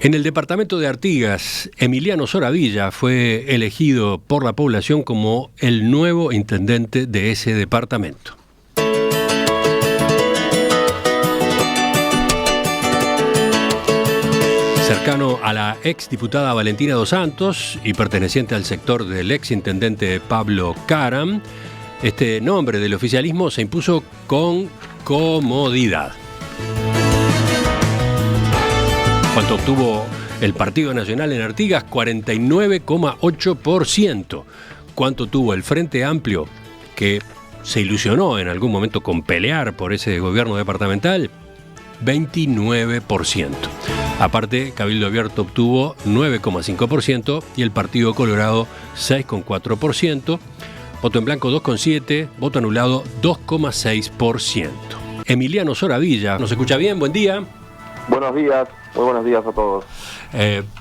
En el departamento de Artigas, Emiliano Soravilla fue elegido por la población como el nuevo intendente de ese departamento. Cercano a la exdiputada Valentina Dos Santos y perteneciente al sector del exintendente Pablo Caram, este nombre del oficialismo se impuso con comodidad. ¿Cuánto obtuvo el Partido Nacional en Artigas? 49,8%. ¿Cuánto tuvo el Frente Amplio, que se ilusionó en algún momento con pelear por ese gobierno departamental? 29%. Aparte, Cabildo Abierto obtuvo 9,5% y el Partido Colorado 6,4%. Voto en blanco 2,7%, voto anulado 2,6%. Emiliano Soravilla, ¿nos escucha bien? Buen día. Buenos días, muy buenos días a todos.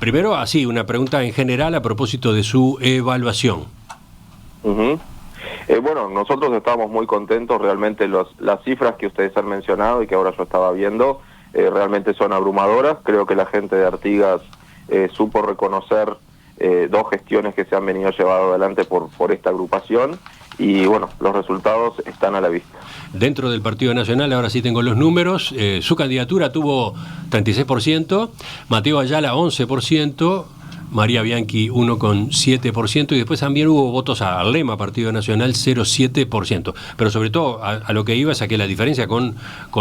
Primero, así, una pregunta en general a propósito de su evaluación. Bueno, nosotros estamos muy contentos, realmente las cifras que ustedes han mencionado y que ahora yo estaba viendo, realmente son abrumadoras. Creo que la gente de Artigas supo reconocer dos gestiones que se han venido llevando adelante por esta agrupación y bueno, los resultados están a la vista. Dentro del Partido Nacional, ahora sí tengo los números, su candidatura tuvo 36%, Mateo Ayala 11%, María Bianchi 1,7% y después también hubo votos al lema Partido Nacional 0,7%. Pero sobre todo a lo que iba es a que la diferencia con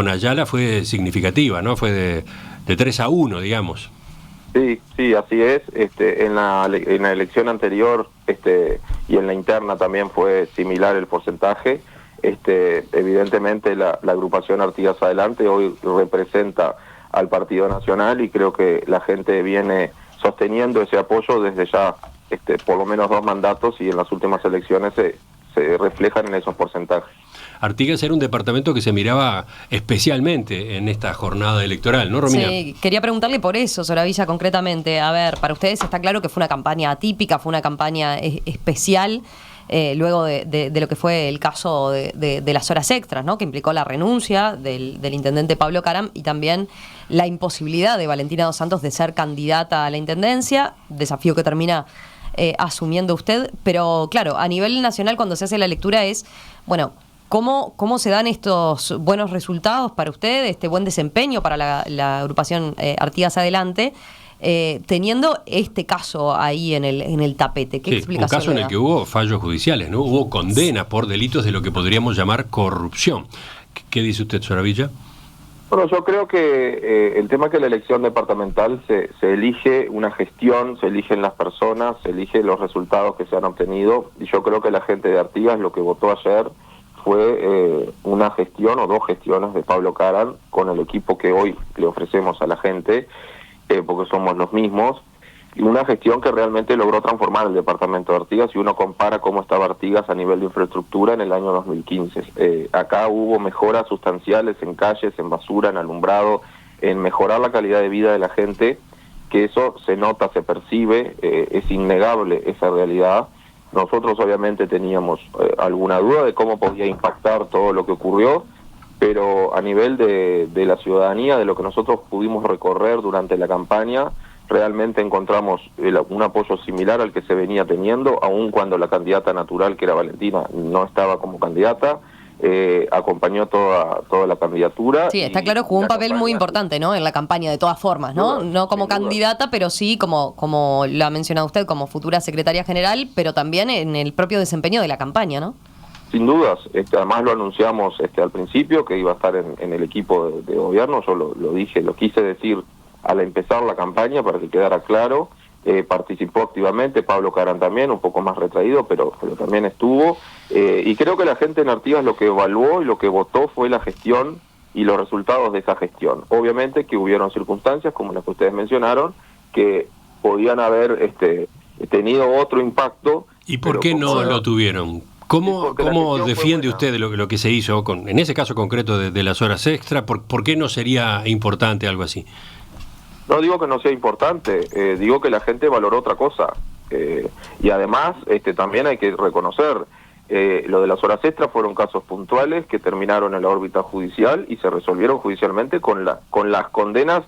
Ayala fue significativa, ¿no? Fue de 3-1, digamos. Sí, así es. En la elección anterior y en la interna también fue similar el porcentaje. Evidentemente la agrupación Artigas Adelante hoy representa al Partido Nacional y creo que la gente viene sosteniendo ese apoyo desde ya por lo menos 2 mandatos y en las últimas elecciones se reflejan en esos porcentajes. Artigas era un departamento que se miraba especialmente en esta jornada electoral, ¿no, Romina? Sí, quería preguntarle por eso, Soravilla, concretamente. A ver, para ustedes está claro que fue una campaña atípica, fue una campaña especial, luego de lo que fue el caso de las horas extras, ¿no? Que implicó la renuncia del intendente Pablo Caram y también la imposibilidad de Valentina Dos Santos de ser candidata a la intendencia, desafío que termina asumiendo usted. Pero claro, a nivel nacional cuando se hace la lectura es, bueno, ¿cómo se dan estos buenos resultados para usted, este buen desempeño para la agrupación Artigas Adelante, teniendo este caso ahí en el tapete? ¿Qué explicación? Un caso en el que hubo fallos judiciales, ¿no? Hubo condenas por delitos de lo que podríamos llamar corrupción. ¿Qué dice usted, Soravilla? Bueno, yo creo que el tema es que la elección departamental se elige una gestión, se eligen las personas, se eligen los resultados que se han obtenido y yo creo que la gente de Artigas lo que votó ayer fue una gestión o 2 gestiones de Pablo Caram con el equipo que hoy le ofrecemos a la gente, porque somos los mismos, y una gestión que realmente logró transformar el departamento de Artigas. Si uno compara cómo estaba Artigas a nivel de infraestructura en el año 2015. Acá hubo mejoras sustanciales en calles, en basura, en alumbrado, en mejorar la calidad de vida de la gente, que eso se nota, se percibe, es innegable esa realidad. Nosotros obviamente teníamos alguna duda de cómo podía impactar todo lo que ocurrió, pero a nivel de la ciudadanía, de lo que nosotros pudimos recorrer durante la campaña, realmente encontramos un apoyo similar al que se venía teniendo, aun cuando la candidata natural, que era Valentina, no estaba como candidata. Acompañó toda la candidatura. Sí, está claro, jugó un papel muy importante, ¿no? En la campaña, de todas formas, ¿no? No como candidata, pero sí como lo ha mencionado usted, como futura secretaria general, pero también en el propio desempeño de la campaña, ¿no? Sin dudas, además lo anunciamos al principio, que iba a estar en el equipo de gobierno. Yo lo dije, lo quise decir al empezar la campaña para que quedara claro. Participó activamente, Pablo Caram también, un poco más retraído, pero también estuvo, y creo que la gente en Artigas lo que evaluó y lo que votó fue la gestión y los resultados de esa gestión. Obviamente que hubieron circunstancias, como las que ustedes mencionaron, que podían haber tenido otro impacto. ¿Y por qué no lo tuvieron? ¿Cómo defiende usted lo que se hizo, en ese caso concreto de las horas extra? ¿Por qué no sería importante algo así? No digo que no sea importante, digo que la gente valoró otra cosa. Y además también hay que reconocer, lo de las horas extras fueron casos puntuales que terminaron en la órbita judicial y se resolvieron judicialmente con las condenas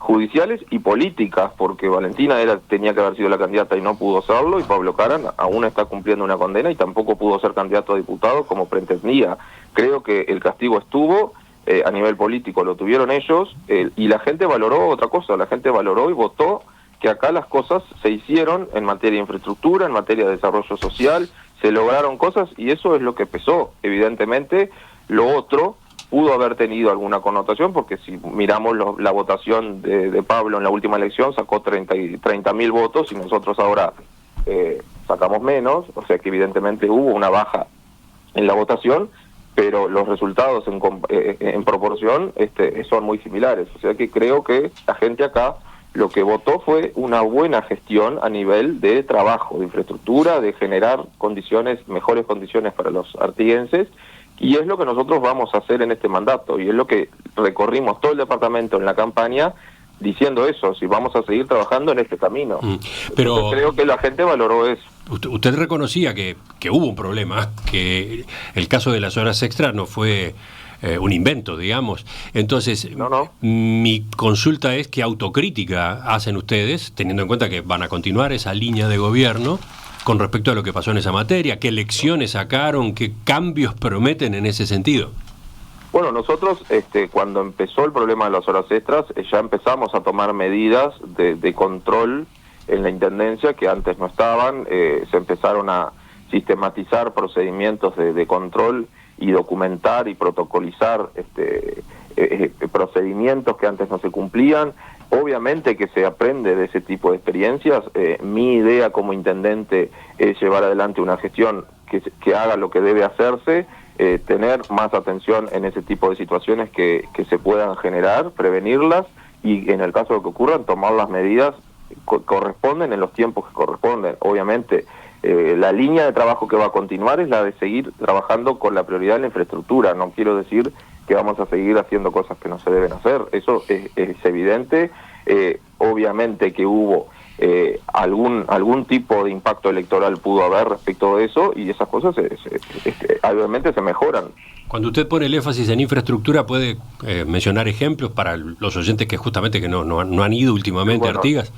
judiciales y políticas, porque Valentina tenía que haber sido la candidata y no pudo serlo, y Pablo Caran aún está cumpliendo una condena y tampoco pudo ser candidato a diputado como pretendía. Creo que el castigo estuvo, a nivel político lo tuvieron ellos, y la gente valoró otra cosa, la gente valoró y votó que acá las cosas se hicieron en materia de infraestructura, en materia de desarrollo social, se lograron cosas y eso es lo que pesó. Evidentemente, lo otro pudo haber tenido alguna connotación, porque si miramos la votación de Pablo en la última elección, sacó 30.000 votos y nosotros ahora sacamos menos, o sea que evidentemente hubo una baja en la votación, pero los resultados en proporción son muy similares. O sea que creo que la gente acá lo que votó fue una buena gestión a nivel de trabajo, de infraestructura, de generar mejores condiciones para los artiguenses, y es lo que nosotros vamos a hacer en este mandato, y es lo que recorrimos todo el departamento en la campaña diciendo eso, si vamos a seguir trabajando en este camino. Pero entonces, creo que la gente valoró eso. Usted reconocía que hubo un problema, que el caso de las horas extras no fue un invento, digamos. Entonces, No. Mi consulta es qué autocrítica hacen ustedes, teniendo en cuenta que van a continuar esa línea de gobierno, con respecto a lo que pasó en esa materia, qué lecciones sacaron, qué cambios prometen en ese sentido. Bueno, nosotros cuando empezó el problema de las horas extras, ya empezamos a tomar medidas de control en la Intendencia que antes no estaban, se empezaron a sistematizar procedimientos de control y documentar y protocolizar procedimientos que antes no se cumplían. Obviamente que se aprende de ese tipo de experiencias. Mi idea como intendente es llevar adelante una gestión que haga lo que debe hacerse, tener más atención en ese tipo de situaciones que se puedan generar, prevenirlas y en el caso de que ocurran, tomar las medidas corresponden en los tiempos que corresponden. Obviamente, la línea de trabajo que va a continuar es la de seguir trabajando con la prioridad de la infraestructura. No quiero decir que vamos a seguir haciendo cosas que no se deben hacer, eso es evidente. Obviamente que hubo algún tipo de impacto electoral pudo haber respecto de eso, y esas cosas obviamente se mejoran. Cuando usted pone el énfasis en infraestructura, ¿puede mencionar ejemplos para los oyentes que justamente no han ido últimamente a Artigas?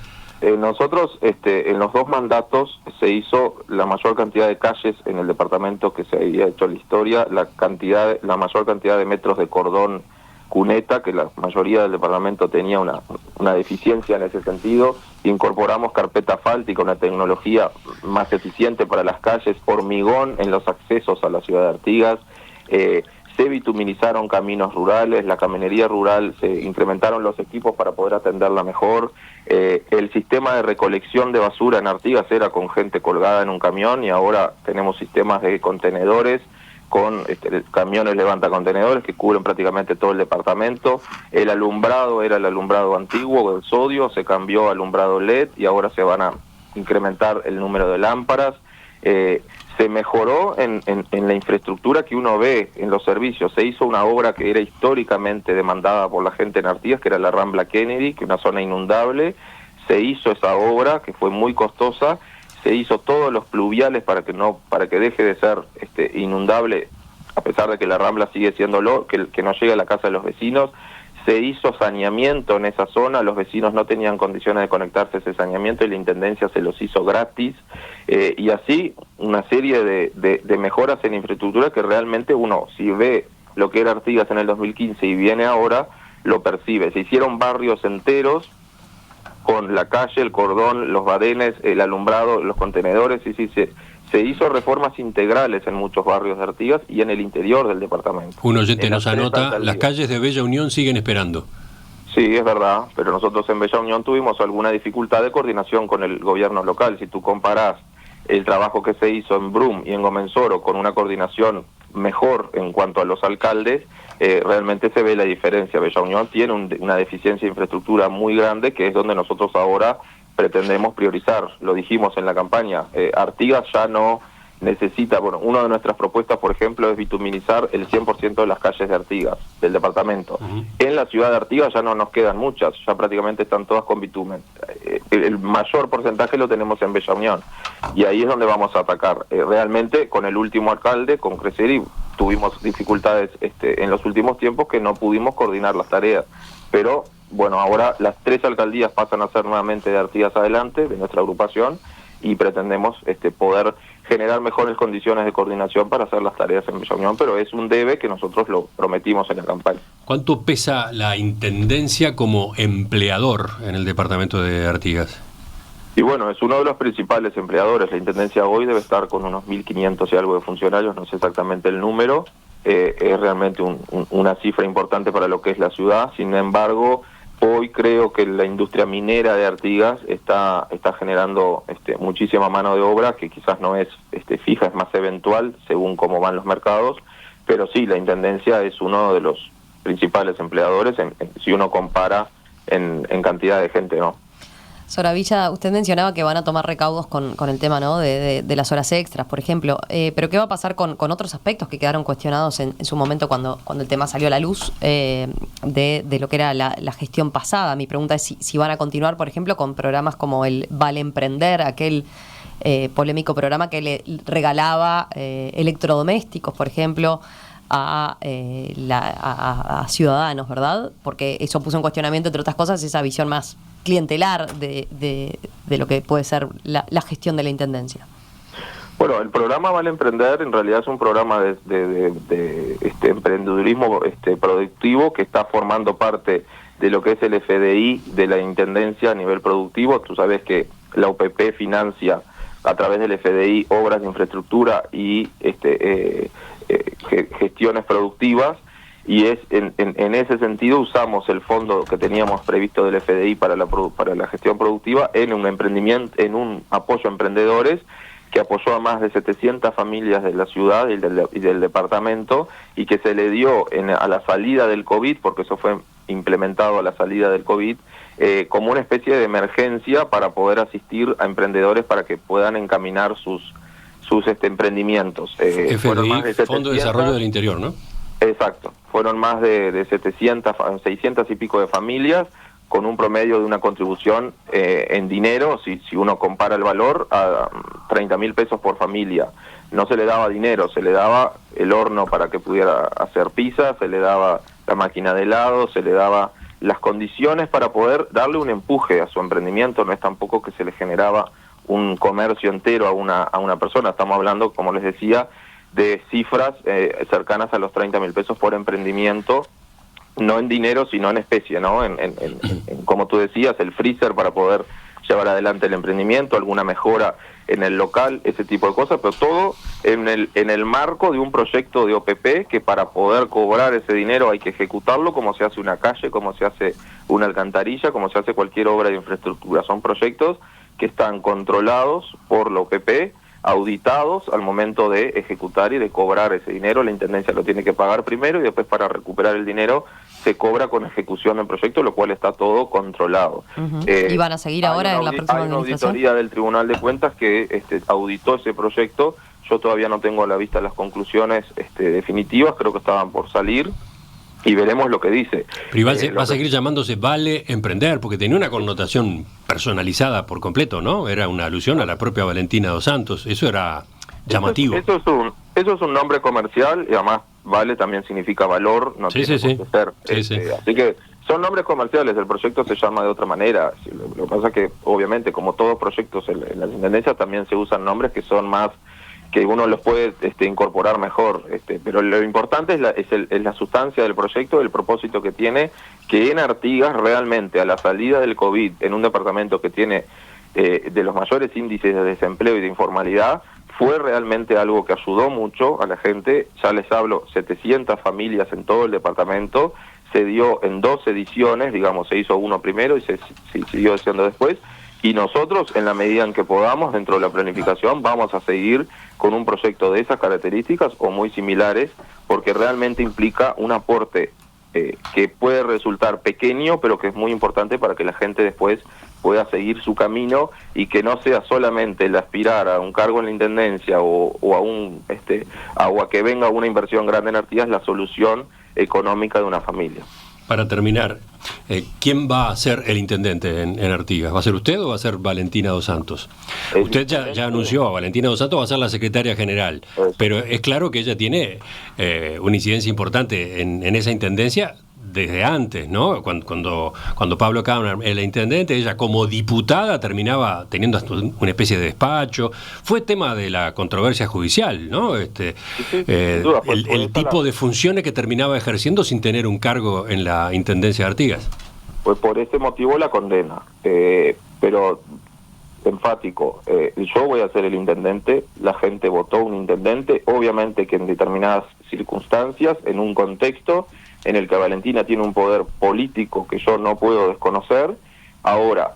Nosotros en los 2 mandatos se hizo la mayor cantidad de calles en el departamento que se había hecho en la historia, la mayor cantidad de metros de cordón cuneta, que la mayoría del departamento tenía una deficiencia en ese sentido. Incorporamos carpeta asfáltica, una tecnología más eficiente para las calles, hormigón en los accesos a la ciudad de Artigas, se bituminizaron caminos rurales, la camionería rural, se incrementaron los equipos para poder atenderla mejor, el sistema de recolección de basura en Artigas era con gente colgada en un camión y ahora tenemos sistemas de contenedores con camiones levantacontenedores que cubren prácticamente todo el departamento. El alumbrado era el alumbrado antiguo, el sodio, se cambió a alumbrado LED y ahora se van a incrementar el número de lámparas. Se mejoró en la infraestructura que uno ve en los servicios. Se hizo una obra que era históricamente demandada por la gente en Artigas, que era la Rambla Kennedy, que es una zona inundable. Se hizo esa obra, que fue muy costosa. Se hizo todos los pluviales para que deje de ser inundable, a pesar de que la Rambla sigue siendo que no llegue a la casa de los vecinos. Se hizo saneamiento en esa zona, los vecinos no tenían condiciones de conectarse a ese saneamiento y la Intendencia se los hizo gratis, y así una serie de mejoras en infraestructura que realmente uno, si ve lo que era Artigas en el 2015 y viene ahora, lo percibe. Se hicieron barrios enteros con la calle, el cordón, los badenes, el alumbrado, los contenedores, y sí, se hizo reformas integrales en muchos barrios de Artigas y en el interior del departamento. Un oyente nos anota, las calles de Bella Unión siguen esperando. Sí, es verdad, pero nosotros en Bella Unión tuvimos alguna dificultad de coordinación con el gobierno local. Si tú comparás el trabajo que se hizo en Brum y en Gomensoro con una coordinación mejor en cuanto a los alcaldes, realmente se ve la diferencia. Bella Unión tiene una deficiencia de infraestructura muy grande, que es donde nosotros ahora pretendemos priorizar. Lo dijimos en la campaña, Artigas ya no necesita, una de nuestras propuestas, por ejemplo, es bituminizar el 100% de las calles de Artigas, del departamento. En la ciudad de Artigas ya no nos quedan muchas, ya prácticamente están todas con bitumen. el mayor porcentaje lo tenemos en Bella Unión, y ahí es donde vamos a atacar. Realmente con el último alcalde, con Creseri, tuvimos dificultades en los últimos tiempos que no pudimos coordinar las tareas, pero bueno, ahora las 3 alcaldías pasan a ser nuevamente de Artigas Adelante, de nuestra agrupación, y pretendemos poder generar mejores condiciones de coordinación para hacer las tareas en Bella Unión, pero es un debe que nosotros lo prometimos en la campaña. ¿Cuánto pesa la Intendencia como empleador en el departamento de Artigas? Y bueno, es uno de los principales empleadores. La Intendencia hoy debe estar con unos 1.500 y algo de funcionarios, no sé exactamente el número. Es realmente una cifra importante para lo que es la ciudad. Sin embargo, hoy creo que la industria minera de Artigas está generando muchísima mano de obra, que quizás no es fija, es más eventual según cómo van los mercados, pero sí, la Intendencia es uno de los principales empleadores si uno compara en cantidad de gente, ¿no? Soravilla, usted mencionaba que van a tomar recaudos con el tema, ¿no?, de las horas extras, por ejemplo. Pero ¿qué va a pasar con otros aspectos que quedaron cuestionados en su momento cuando el tema salió a la luz de lo que era la gestión pasada? Mi pregunta es si van a continuar, por ejemplo, con programas como el Vale Emprender, aquel polémico programa que le regalaba electrodomésticos, por ejemplo, a ciudadanos, ¿verdad? Porque eso puso en cuestionamiento, entre otras cosas, esa visión más clientelar de lo que puede ser la gestión de la Intendencia. Bueno, el programa Vale Emprender en realidad es un programa de emprendedurismo productivo que está formando parte de lo que es el FDI de la Intendencia a nivel productivo. Tú sabes que la UPP financia a través del FDI obras de infraestructura y gestiones productivas, y es en ese sentido usamos el fondo que teníamos previsto del FDI para la gestión productiva en un emprendimiento, en un apoyo a emprendedores que apoyó a más de 700 familias de la ciudad y del departamento, y que se le dio a la salida del COVID, porque eso fue implementado a la salida del COVID, como una especie de emergencia para poder asistir a emprendedores para que puedan encaminar sus emprendimientos. FDI, fueron más de 700, Fondo de Desarrollo del Interior, ¿no? Exacto, fueron más de 600 y pico de familias, con un promedio de una contribución en dinero, si uno compara el valor, a 30.000 pesos por familia. No se le daba dinero, se le daba el horno para que pudiera hacer pizza, se le daba la máquina de helado, se le daba las condiciones para poder darle un empuje a su emprendimiento. No es tampoco que se le generaba un comercio entero a una persona. Estamos hablando, como les decía, de cifras cercanas a los 30.000 pesos por emprendimiento, no en dinero, sino en especie, ¿no? En como tú decías, el freezer para poder llevar adelante el emprendimiento, alguna mejora en el local, ese tipo de cosas, pero todo en el marco de un proyecto de OPP, que para poder cobrar ese dinero hay que ejecutarlo como se hace una calle, como se hace una alcantarilla, como se hace cualquier obra de infraestructura. Son proyectos que están controlados por la OPP, auditados al momento de ejecutar y de cobrar ese dinero. La Intendencia lo tiene que pagar primero y después, para recuperar el dinero, se cobra con ejecución del proyecto, lo cual está todo controlado. ¿Y van a seguir ahora en la próxima administración? Hay una administración? auditoría del Tribunal de Cuentas que auditó ese proyecto. Yo todavía no tengo a la vista las conclusiones definitivas, creo que estaban por salir, y veremos lo que dice. Pero va a seguir llamándose Vale Emprender, porque tenía una connotación personalizada por completo, ¿no? Era una alusión a la propia Valentina dos Santos. Eso era llamativo. Eso es un nombre comercial, y además Vale también significa valor, no tiene por qué ser. Así que son nombres comerciales, el proyecto se llama de otra manera. Lo que pasa es que, obviamente, como todos proyectos en las intendencias, también se usan nombres que son más, que uno los puede incorporar mejor, pero lo importante es la sustancia del proyecto, el propósito que tiene, que en Artigas realmente, a la salida del COVID, en un departamento que tiene de los mayores índices de desempleo y de informalidad, fue realmente algo que ayudó mucho a la gente. Ya les hablo, 700 familias en todo el departamento, se dio en 2 ediciones, digamos, se hizo uno primero y se siguió haciendo después. Y nosotros, en la medida en que podamos, dentro de la planificación, vamos a seguir con un proyecto de esas características o muy similares, porque realmente implica un aporte que puede resultar pequeño, pero que es muy importante para que la gente después pueda seguir su camino, y que no sea solamente el aspirar a un cargo en la Intendencia o a que venga una inversión grande en Artigas la solución económica de una familia. Para terminar, ¿quién va a ser el intendente en Artigas? ¿Va a ser usted o va a ser Valentina Dos Santos? Usted ya anunció, Valentina Dos Santos va a ser la secretaria general, pero es claro que ella tiene una incidencia importante en esa intendencia desde antes, ¿no? Cuando Pablo Caram era intendente, ella como diputada terminaba teniendo hasta una especie de despacho. Fue tema de la controversia judicial, ¿no? El tipo de funciones que terminaba ejerciendo sin tener un cargo en la intendencia de Artigas. Pues por ese motivo la condena, pero enfático, yo voy a ser el intendente, la gente votó un intendente, obviamente que en determinadas circunstancias, en un contexto en el que Valentina tiene un poder político que yo no puedo desconocer. Ahora,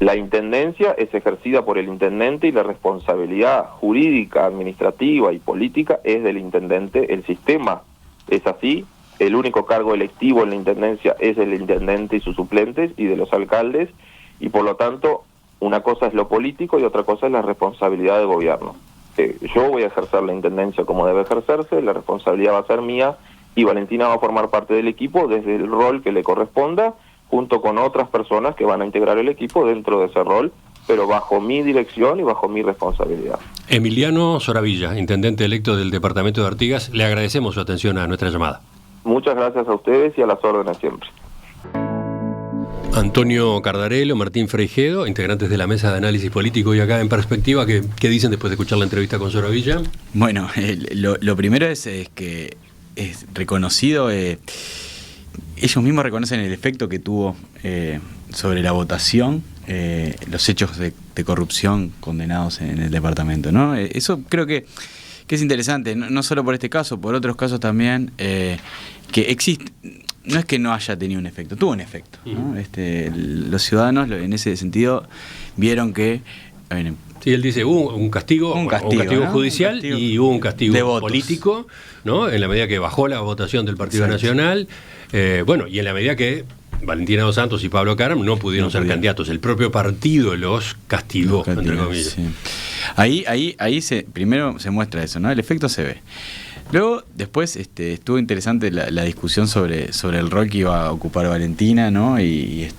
la intendencia es ejercida por el intendente y la responsabilidad jurídica, administrativa y política es del intendente. El sistema es así, el único cargo electivo en la intendencia es el intendente y sus suplentes y de los alcaldes, y por lo tanto una cosa es lo político y otra cosa es la responsabilidad de gobierno. Yo voy a ejercer la intendencia como debe ejercerse, la responsabilidad va a ser mía, y Valentina va a formar parte del equipo desde el rol que le corresponda, junto con otras personas que van a integrar el equipo dentro de ese rol, pero bajo mi dirección y bajo mi responsabilidad. Emiliano Soravilla, intendente electo del departamento de Artigas, le agradecemos su atención a nuestra llamada. Muchas gracias a ustedes y a las órdenes siempre. Antonio Cardarello, Martín Freijedo, integrantes de la mesa de análisis político y acá en Perspectiva, ¿qué dicen después de escuchar la entrevista con Soravilla? Bueno, lo primero es que es reconocido, ellos mismos reconocen el efecto que tuvo sobre la votación, los hechos de corrupción condenados en el departamento, ¿no? Eso creo que es interesante, no solo por este caso, por otros casos también, que existe. No es que no haya tenido un efecto, tuvo un efecto, ¿no? Los ciudadanos en ese sentido vieron que... Sí, él dice, hubo un castigo ¿no? judicial, un castigo, y hubo un castigo político, ¿no? En la medida que bajó la votación del Partido Nacional, y en la medida que Valentina Dos Santos y Pablo Caram no pudieron ser candidatos, el propio partido los castigó, entre comillas. Sí. Ahí primero se muestra eso, ¿no? El efecto se ve. Luego, después estuvo interesante la discusión sobre el rol que iba a ocupar Valentina, ¿no? Es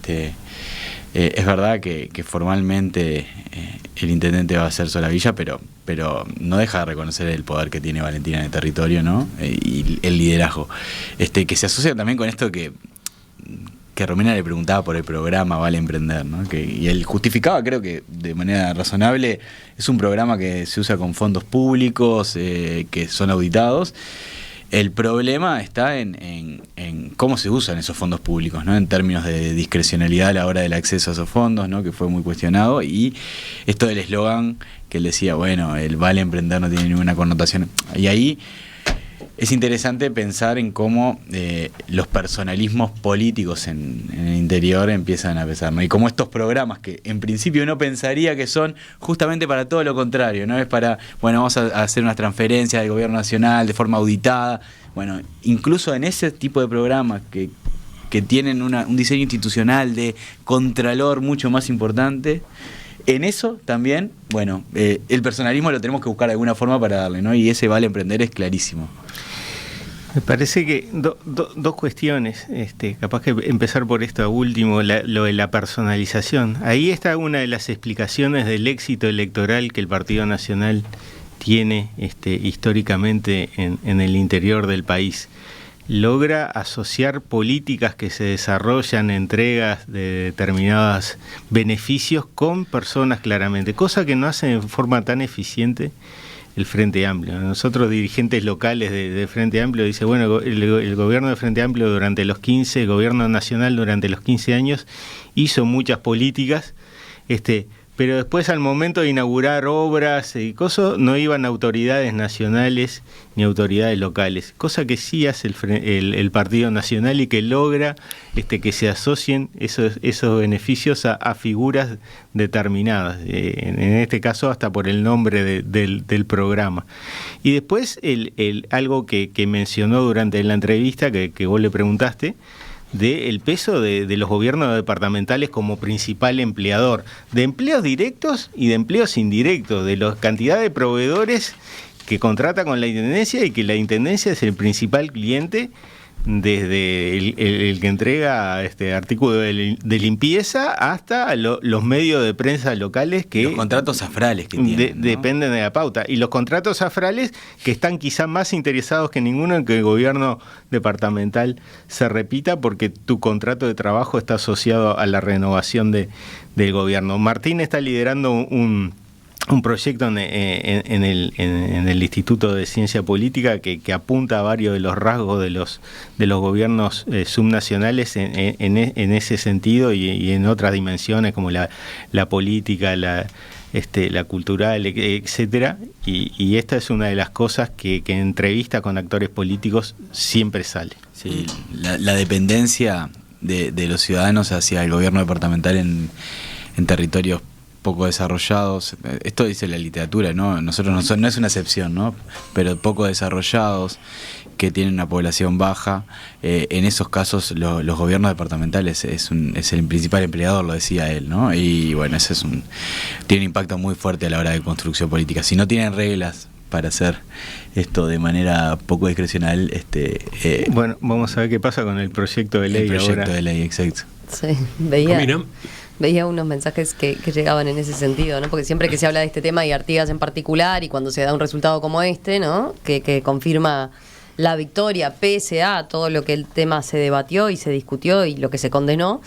verdad que formalmente el intendente va a ser Soravilla, pero no deja de reconocer el poder que tiene Valentina en el territorio, ¿no? Y el liderazgo. Que se asocia también con esto que Romina le preguntaba por el programa Vale Emprender, ¿no? Y él justificaba, creo que de manera razonable, es un programa que se usa con fondos públicos, que son auditados. El problema está en cómo se usan esos fondos públicos, ¿no? En términos de discrecionalidad a la hora del acceso a esos fondos, ¿no? Que fue muy cuestionado, y esto del eslogan que él decía, bueno, el Vale Emprender no tiene ninguna connotación. Y ahí es interesante pensar en cómo los personalismos políticos en el interior empiezan a pesar, ¿no? Y cómo estos programas que en principio uno pensaría que son justamente para todo lo contrario, no es para, vamos a hacer unas transferencias del gobierno nacional de forma auditada. Bueno, incluso en ese tipo de programas que tienen un diseño institucional de contralor mucho más importante, en eso también, el personalismo lo tenemos que buscar de alguna forma para darle, ¿no? Y ese Vale Emprender es clarísimo. Me parece que dos cuestiones, capaz que empezar por esto último, lo de la personalización. Ahí está una de las explicaciones del éxito electoral que el Partido Nacional tiene históricamente en el interior del país. Logra asociar políticas que se desarrollan, entregas de determinados beneficios con personas claramente, cosa que no hace de forma tan eficiente el Frente Amplio. Nosotros, dirigentes locales de Frente Amplio, dice, el gobierno de Frente Amplio durante los 15, el gobierno nacional durante los 15 años hizo muchas políticas, pero después al momento de inaugurar obras y cosas, no iban autoridades nacionales ni autoridades locales, cosa que sí hace el Partido Nacional y que logra que se asocien esos beneficios a figuras determinadas, en este caso hasta por el nombre del programa. Y después algo que mencionó durante la entrevista que vos le preguntaste, del peso de los gobiernos departamentales como principal empleador, de empleos directos y de empleos indirectos, de la cantidad de proveedores que contrata con la Intendencia y que la Intendencia es el principal cliente desde el que entrega artículo de limpieza hasta los medios de prensa locales que... Los contratos afrales que tienen, ¿no? Dependen de la pauta. Y los contratos afrales que están quizás más interesados que ninguno en que el gobierno departamental se repita, porque tu contrato de trabajo está asociado a la renovación del gobierno. Martín está liderando un proyecto en el Instituto de Ciencia Política que apunta a varios de los rasgos de los gobiernos subnacionales en ese sentido y en otras dimensiones como la política, la cultural, etcétera, y esta es una de las cosas que en entrevista con actores políticos siempre sale. Sí, la dependencia de los ciudadanos hacia el gobierno departamental en territorios poco desarrollados, esto dice la literatura, ¿no? Nosotros no es una excepción, ¿no? Pero poco desarrollados, que tienen una población baja, en esos casos los gobiernos departamentales es el principal empleador, lo decía él, ¿no? Y bueno, tiene un impacto muy fuerte a la hora de construcción política. Si no tienen reglas para hacer esto de manera poco discrecional, bueno, vamos a ver qué pasa con el proyecto de ley ahora. El proyecto de ley, exacto. Sí, veía unos mensajes que llegaban en ese sentido, ¿no? Porque siempre que se habla de este tema y Artigas en particular, y cuando se da un resultado como ¿no? Que confirma la victoria pese a todo lo que el tema se debatió y se discutió y lo que se condenó,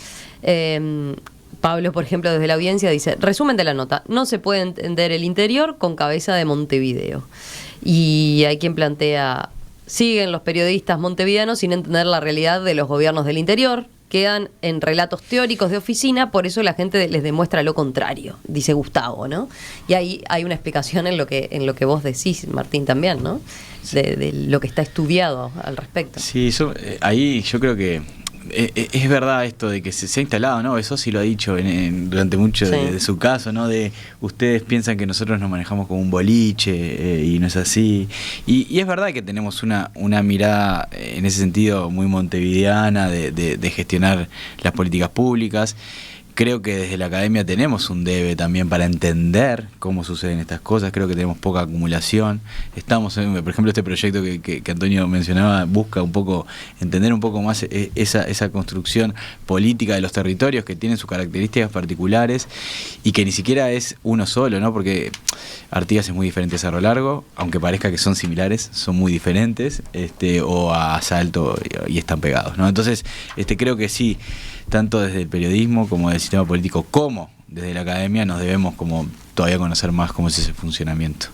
Pablo, por ejemplo, desde la audiencia dice: resumen de la nota, no se puede entender el interior con cabeza de Montevideo. Y hay quien plantea: siguen los periodistas montevideanos sin entender la realidad de los gobiernos del interior, quedan en relatos teóricos de oficina, por eso la gente les demuestra lo contrario, dice Gustavo, ¿no? Y ahí hay una explicación en lo que vos decís, Martín, también, ¿no? De lo que está estudiado al respecto. Sí, ahí yo creo que es verdad esto de que se ha instalado, ¿no? Eso sí lo ha dicho durante mucho de su caso, ¿no? De ustedes piensan que nosotros nos manejamos como un boliche y no es así. Y es verdad que tenemos una mirada en ese sentido muy montevideana de gestionar las políticas públicas. Creo que desde la academia tenemos un debe también para entender cómo suceden estas cosas. Creo que tenemos poca acumulación. Estamos, por ejemplo, este proyecto que Antonio mencionaba busca un poco entender un poco más esa construcción política de los territorios que tienen sus características particulares y que ni siquiera es uno solo, ¿no? Porque Artigas es muy diferente a Cerro Largo, aunque parezca que son similares, son muy diferentes, o a Salto y están pegados, ¿no? Entonces, creo que sí, tanto desde el periodismo como del sistema político como desde la academia nos debemos como todavía conocer más cómo es ese funcionamiento.